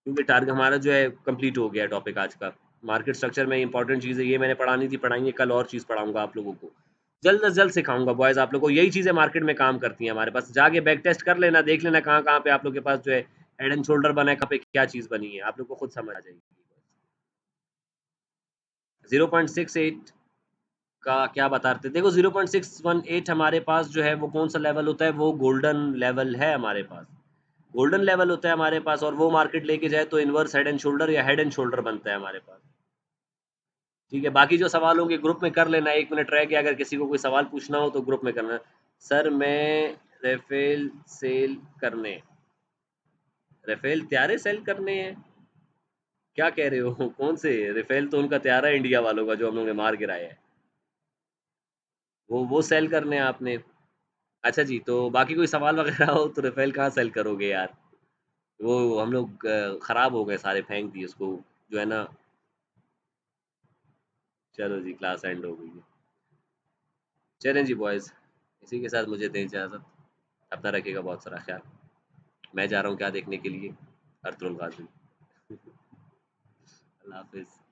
क्योंकि टारगेट हमारा जो है कंप्लीट हो गया टॉपिक आज का। मार्केट स्ट्रक्चर में इंपॉर्टेंट चीज़ें ये मैंने पढ़ानी थी, पढ़ाई है, कल और चीज़ पढ़ाऊंगा आप लोगों को, जल्द से जल्द सिखाऊंगा बॉयज़ आप लोगों को। यही चीज़ें मार्केट में काम करती हैं हमारे पास, जाके बैक टेस्ट कर लेना, देख लेना कहाँ कहाँ पे आप लोग के पास जो है हेड एंड शोल्डर बना है, कहाँ पे क्या चीज़ बनी है, आप लोग को खुद समझ आ जाएगी। 0.68 का क्या बताते देखो, 0.618 हमारे पास जो है वो कौन सा लेवल होता है, वो गोल्डन लेवल है हमारे पास, गोल्डन लेवल होता है हमारे पास, और वो मार्केट लेके जाए तो इनवर्स हेड एंड शोल्डर या हेड एंड शोल्डर बनता है हमारे पास, ठीक है? बाकी जो सवाल होंगे ग्रुप में कर लेना, 1 मिनट रह गया, अगर किसी को कोई सवाल पूछना हो तो ग्रुप में करना। सर मैं रेफेल सेल करने, रेफेल त्यारे सेल करने हैं, क्या कह रहे हो? कौन से रेफेल? तो उनका त्यारा है इंडिया वालों का, जो हम लोग ने मार गिराया है, वो सेल करने हैं आपने। अच्छा जी, तो बाकी कोई सवाल वगैरह हो तो रेफेल कहाँ सेल करोगे यार? वो हम लोग खराब हो गए सारे, फेंक दिए उसको, जो है ना। चलो जी, क्लास एंड हो गई है। चलें जी बॉयज़, इसी के साथ मुझे दें इजाज़त। अपना रखिएगा बहुत सारा ख्याल। मैं जा रहा हूँ क्या देखने के लिए, अर्तुल गाजी। अल्लाह हाफ़िज़।